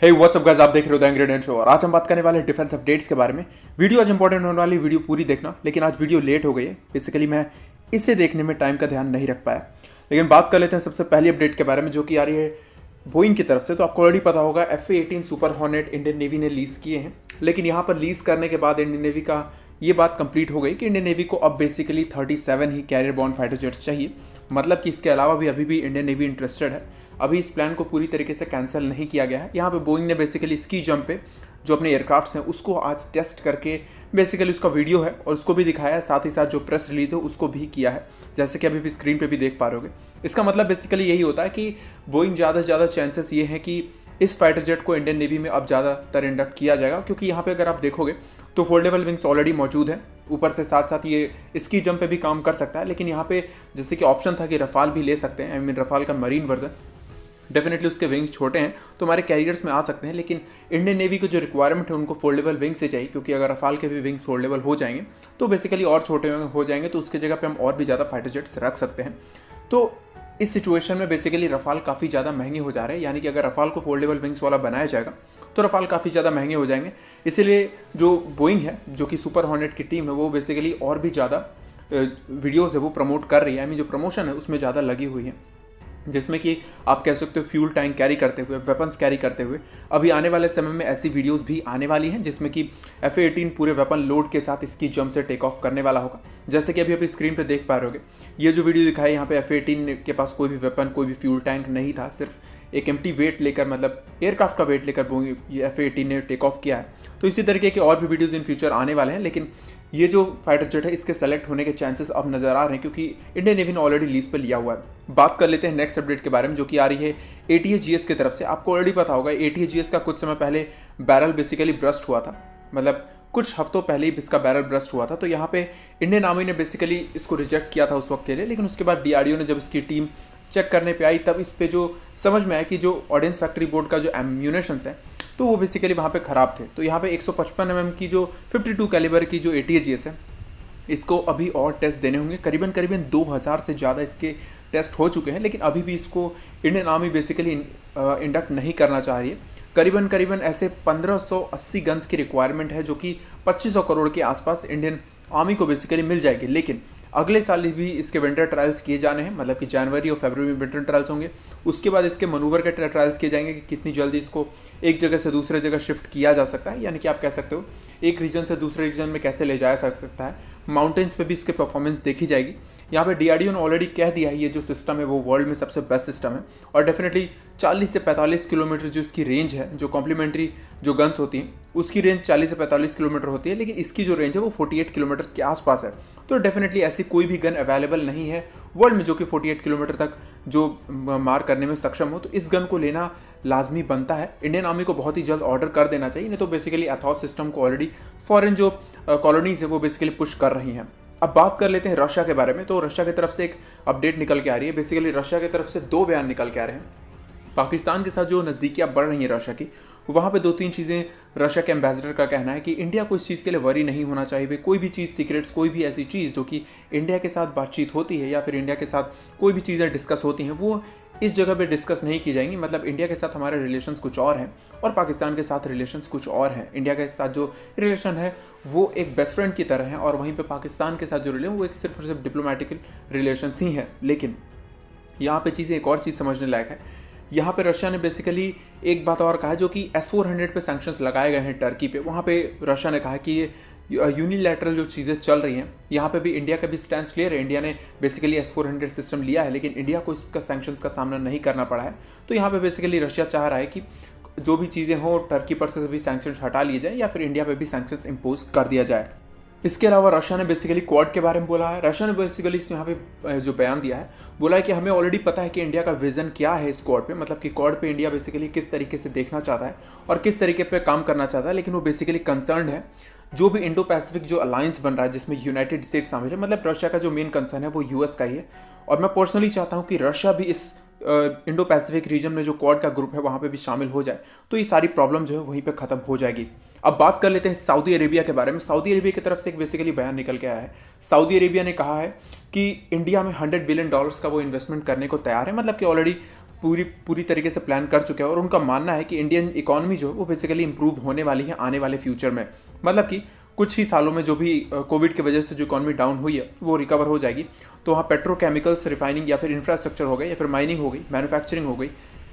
Hey what's up guys, आप देख रहे हो द एंग्री इंडियन शो और आज हम बात करने वाले हैं डिफेंस अपडेट्स के बारे में। वीडियो आज इंपॉर्टेंट होने वाली, वीडियो पूरी देखना। लेकिन आज वीडियो लेट हो गई है, बेसिकली मैं इसे देखने में टाइम का ध्यान नहीं रख पाया। लेकिन बात कर लेते हैं सबसे पहली अपडेट के बारे में, जो कि आ रही है बोइंग की तरफ से। तो आपको ऑलरेडी पता होगा FA-18 super hornet Indian navy ने लीज किए हैं। लेकिन यहाँ पर लीज करने के बाद इंडियन नेवी का ये बात कंप्लीट हो गई कि इंडियन नेवी को अब बेसिकली 37 ही कैरियर बॉर्न फाइटर जेट्स चाहिए। मतलब कि इसके अलावा भी अभी भी इंडियन नेवी इंटरेस्टेड है। अभी इस प्लान को पूरी तरीके से कैंसिल नहीं किया गया है। यहाँ पे बोइंग ने बेसिकली स्की जंप पे जो अपने एयरक्राफ्ट्स हैं उसको आज टेस्ट करके बेसिकली उसका वीडियो है और उसको भी दिखाया है, साथ ही साथ जो प्रेस रिलीज है उसको भी किया है, जैसे कि अभी भी स्क्रीन पे भी देख पा रहे होगे। इसका मतलब बेसिकली यही होता है कि बोइंग ज़्यादा से ज़्यादा चांसेस ये हैं कि इस फाइटर जेट को इंडियन नेवी में अब ज़्यादातर इंडक्ट किया जाएगा, क्योंकि यहाँ पे अगर आप देखोगे तो फोल्डेबल विंग्स ऑलरेडी मौजूद है। ऊपर से साथ साथ ये स्की जंप पे भी काम कर सकता है। लेकिन यहाँ पे जैसे कि ऑप्शन था कि रफाल भी ले सकते हैं, आई मीन रफाल का मरीन वर्जन, डेफिनेटली उसके विंग्स छोटे हैं तो हमारे कैरियर्स में आ सकते हैं। लेकिन इंडियन नेवी को जो रिक्वायरमेंट है उनको फोल्डेबल विंग से चाहिए, क्योंकि अगर रफाल के भी विंग्स फोल्डेबल हो जाएंगे तो बेसिकली और छोटे हो जाएंगे, तो उसकी जगह पे हम और भी ज़्यादा फाइटर जेट्स रख सकते हैं। तो इस सिचुएशन में बेसिकली रफाल काफ़ी ज़्यादा महंगे हो जा रहे हैं। यानी कि अगर रफाल को फोल्डेबल विंग्स वाला बनाया जाएगा तो रफाल काफ़ी ज़्यादा महंगे हो जाएंगे। इसीलिए जो बोइंग है, जो कि सुपर हॉर्नेट की टीम है, वो बेसिकली और भी ज़्यादा वीडियोज़ है वो प्रमोट कर रही है। आई मीन जो प्रमोशन है उसमें ज़्यादा लगी हुई है, जिसमें कि आप कह सकते हो फ्यूल टैंक कैरी करते हुए, वेपन्स कैरी करते हुए। अभी आने वाले समय में ऐसी वीडियोस भी आने वाली हैं जिसमें कि FA-18 पूरे वेपन लोड के साथ इसकी जंप से टेक ऑफ करने वाला होगा। जैसे कि अभी स्क्रीन पे देख पा रहे होगे, ये जो वीडियो दिखाई यहाँ पे FA-18 के पास कोई भी वेपन, कोई भी फ्यूल टैंक नहीं था, सिर्फ एक एम्प्टी वेट लेकर, मतलब एयरक्राफ्ट का वेट लेकर ये FA-18 ने टेक ऑफ किया है। तो इसी तरीके के और भी वीडियोज़ इन फ्यूचर आने वाले हैं। लेकिन ये जो फाइटर जेट है इसके सेलेक्ट होने के चांसेस अब नज़र आ रहे हैं, क्योंकि इंडियन नेवी ने ऑलरेडी लीज पर लिया हुआ है। बात कर लेते हैं नेक्स्ट अपडेट के बारे में, जो कि आ रही है ATAGS की तरफ से। आपको ऑलरेडी पता होगा ATAGS का कुछ समय पहले बैरल बेसिकली ब्रस्ट हुआ था, मतलब कुछ हफ्तों पहले ही इसका बैरल ब्रस्ट हुआ था। तो यहाँ पे इंडियन आर्मी ने बेसिकली इसको रिजेक्ट किया था उस वक्त के लिए। लेकिन उसके बाद DRDO ने जब इसकी टीम चेक करने पे आई, तब इस पे जो समझ में आया कि जो ऑर्डिनेंस फैक्ट्री बोर्ड का जो एम्यूनेशंस है तो वो बेसिकली वहाँ पे ख़राब थे। तो यहाँ पे 155 mm की जो 52 कैलिबर की जो ATAGS है, इसको अभी और टेस्ट देने होंगे। करीबन 2000 से ज़्यादा इसके टेस्ट हो चुके हैं, लेकिन अभी भी इसको इंडियन आर्मी बेसिकली इंडक्ट नहीं करना चाह रही है। करीबन ऐसे 1580 गन्स की रिक्वायरमेंट है, जो कि 2500 करोड़ के आसपास इंडियन आर्मी को बेसिकली मिल जाएगी। लेकिन अगले साल भी इसके विंटर ट्रायल्स किए जाने हैं, मतलब कि जनवरी और फरवरी में विंटर ट्रायल्स होंगे। उसके बाद इसके मनूवर के ट्रायल्स किए जाएंगे कि कितनी जल्दी इसको एक जगह से दूसरे जगह शिफ्ट किया जा सकता है। यानी कि आप कह सकते हो एक रीजन से दूसरे रीजन में कैसे ले जाया सकता है। माउंटेन्स पे भी इसके परफॉर्मेंस देखी जाएगी। यहाँ पे DRDO ने ऑलरेडी कह दिया है ये जो सिस्टम है वो वर्ल्ड में सबसे बेस्ट सिस्टम है, और डेफिनेटली 40 से 45 किलोमीटर जो इसकी रेंज है, जो कॉम्प्लीमेंट्री जो गन्स होती हैं उसकी रेंज 40 से 45 किलोमीटर होती है, लेकिन इसकी जो रेंज है वो 48 किलोमीटर के आसपास है। तो डेफिनेटली ऐसी कोई भी गन अवेलेबल नहीं है वर्ल्ड में जो कि 48 किलोमीटर तक जो मार करने में सक्षम हो। तो इस गन को लेना लाजमी बनता है। इंडियन आर्मी को बहुत ही जल्द ऑर्डर कर देना चाहिए, नहीं तो बेसिकली एथॉस सिस्टम को ऑलरेडी फॉरेन जो कॉलोनीज है वो बेसिकली पुश कर रही हैं। अब बात कर लेते हैं रशिया के बारे में। तो रशिया की तरफ से एक अपडेट निकल के आ रही है। बेसिकली रशिया की तरफ से 2 बयान निकल के आ रहे हैं। पाकिस्तान के साथ जो नज़दीकियाँ बढ़ रही हैं रशिया की, वहाँ पे 2-3 चीज़ें रशिया के एम्बेसडर का कहना है कि इंडिया को इस चीज़ के लिए वरी नहीं होना चाहिए। कोई भी चीज़, सीक्रेट्स, कोई भी ऐसी चीज़ जो कि इंडिया के साथ बातचीत होती है या फिर इंडिया के साथ कोई भी चीज़ें डिस्कस होती हैं, वो इस जगह पे डिस्कस नहीं की जाएंगी। मतलब इंडिया के साथ हमारे रिलेशंस कुछ और हैं और पाकिस्तान के साथ रिलेशंस कुछ और हैं। इंडिया के साथ जो रिलेशन है वो एक बेस्ट फ्रेंड की तरह है, और वहीं पे पाकिस्तान के साथ जो रिलेशन वो एक सिर्फ और सिर्फ डिप्लोमेटिकल रिलेशंस ही हैं। लेकिन यहाँ पे चीज़ें एक और चीज़ समझने लायक है। यहाँ पे रशिया ने बेसिकली एक बात और कहा है, जो कि S-400 पे सैंक्शंस लगाए गए हैं टर्की पे। वहाँ पे रशिया ने कहा कि ये यूनिलैटरल जो चीज़ें चल रही हैं, यहाँ पे भी इंडिया का भी स्टैंड क्लियर है। इंडिया ने बेसिकली S-400 सिस्टम लिया है, लेकिन इंडिया को इसका सैंक्शंस का सामना नहीं करना पड़ा है। तो यहाँ पे बेसिकली रशिया चाह रहा है कि जो भी चीज़ें हों टर्की पर से भी सैंक्शंस हटा लिए जाए या फिर इंडिया पे भी सैंक्शंस इम्पोज कर दिया जाए। इसके अलावा रशिया ने बेसिकली क्वाड के बारे में बोला है। रशिया ने बेसिकली यहाँ पे जो बयान दिया है, बोला है कि हमें ऑलरेडी पता है कि इंडिया का विजन क्या है इस क्वाड पे, मतलब कि क्वाड पे इंडिया बेसिकली किस तरीके से देखना चाहता है और किस तरीके पे काम करना चाहता है। लेकिन वो बेसिकली कंसर्न है जो भी इंडो पैसिफिक जो अलायंस बन रहा है जिसमें यूनाइटेड स्टेट्स शामिल है। मतलब रशिया का जो मेन कंसर्न है वो US का ही है, और मैं पर्सनली चाहता हूँ कि रशिया भी इस इंडो पैसिफिक रीजन में जो क्वाड का ग्रुप है वहाँ पे भी शामिल हो जाए, तो ये सारी प्रॉब्लम जो है वहीं पे ख़त्म हो जाएगी। अब बात कर लेते हैं सऊदी अरेबिया के बारे में। सऊदी अरेबिया की तरफ से एक बेसिकली बयान निकल के आया है। सऊदी अरेबिया ने कहा है कि इंडिया में $100 बिलियन का वो इन्वेस्टमेंट करने को तैयार है। मतलब कि ऑलरेडी पूरी तरीके से प्लान कर चुके हैं और उनका मानना है कि इंडियन इकोनॉमी जो है वो बेसिकली इंप्रूव होने वाली है आने वाले फ्यूचर में। मतलब कि कुछ ही सालों में जो भी कोविड की वजह से जो इकोनॉमी डाउन हुई है वो रिकवर हो जाएगी। तो वहाँ पेट्रोकेमिकल्स, रिफाइनिंग या फिर इंफ्रास्ट्रक्चर हो गई या फिर माइनिंग हो गई, मैन्युफैक्चरिंग हो गई,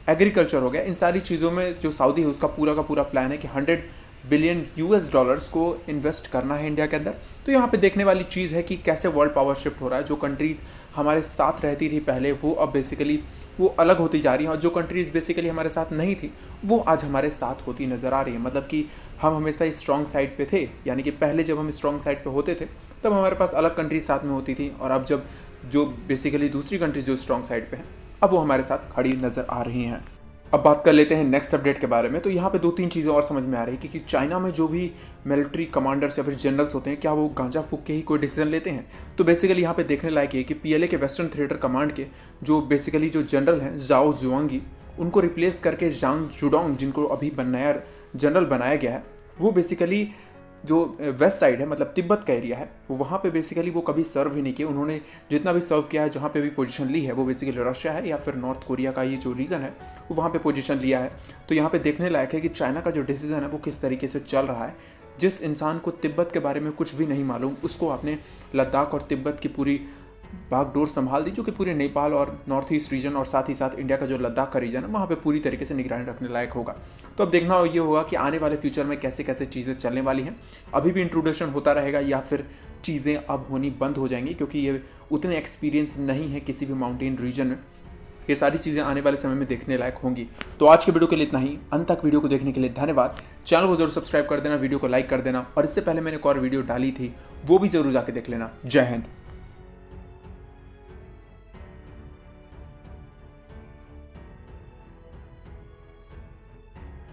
एग्रीकल्चर हो गया, इन सारी चीज़ों में जो सऊदी है उसका पूरा का पूरा प्लान है कि $100 बिलियन को इन्वेस्ट करना है इंडिया के अंदर। तो यहाँ पे देखने वाली चीज़ है कि कैसे वर्ल्ड पावर शिफ्ट हो रहा है। जो कंट्रीज़ हमारे साथ रहती थी पहले वो अब बेसिकली वो अलग होती जा रही हैं और जो कंट्रीज़ बेसिकली हमारे साथ नहीं थी वो आज हमारे साथ होती नज़र आ रही है। मतलब कि हम हमेशा स्ट्रॉन्ग साइड पे थे, यानी कि पहले जब हम स्ट्रॉन्ग साइड पे होते थे तब हमारे पास अलग कंट्रीज साथ में होती थी, और अब जब जो बेसिकली दूसरी कंट्रीज जो स्ट्रॉन्ग साइड पे हैं अब वो हमारे साथ खड़ी नज़र आ रही हैं। अब बात कर लेते हैं नेक्स्ट अपडेट के बारे में। तो यहाँ पे 2-3 चीज़ें और समझ में आ रही है कि चाइना में जो भी मिलिट्री कमांडर्स या फिर जनरल्स होते हैं क्या वो गांजा फूक के ही कोई डिसीजन लेते हैं। तो बेसिकली यहाँ पे देखने लायक है कि पीएलए के वेस्टर्न थिएटर कमांड के जो बेसिकली जो जनरल हैं जाओ जुआंगी, उनको रिप्लेस करके जांग जुडोंग, जिनको अभी नया जनरल बनाया गया है, वो बेसिकली जो वेस्ट साइड है मतलब तिब्बत का एरिया है वहाँ पे बेसिकली वो कभी सर्व ही नहीं किया। उन्होंने जितना भी सर्व किया है, जहाँ पे भी पोजीशन ली है वो बेसिकली रशिया है या फिर नॉर्थ कोरिया का ये जो रीजन है वो वहाँ पे पोजीशन लिया है। तो यहाँ पे देखने लायक है कि चाइना का जो डिसीजन है वो किस तरीके से चल रहा है। जिस इंसान को तिब्बत के बारे में कुछ भी नहीं मालूम उसको आपने लद्दाख और तिब्बत की पूरी बागडोर संभाल दी, जो कि पूरे नेपाल और नॉर्थ ईस्ट रीजन और साथ ही साथ इंडिया का जो लद्दाख का रीजन है वहाँ पे पूरी तरीके से निगरानी रखने लायक होगा। तो अब देखना ये होगा कि आने वाले फ्यूचर में कैसे कैसे चीज़ें चलने वाली हैं। अभी भी इंट्रोडक्शन होता रहेगा या फिर चीज़ें अब होनी बंद हो जाएंगी, क्योंकि ये उतने एक्सपीरियंस नहीं है किसी भी माउंटेन रीजन में। ये सारी चीज़ें आने वाले समय में देखने लायक होंगी। तो आज के वीडियो के लिए इतना ही। अंत तक वीडियो को देखने के लिए धन्यवाद। चैनल को जरूर सब्सक्राइब कर देना, वीडियो को लाइक कर देना, और इससे पहले मैंने एक और वीडियो डाली थी वो भी जरूर जाके देख लेना। जय हिंद।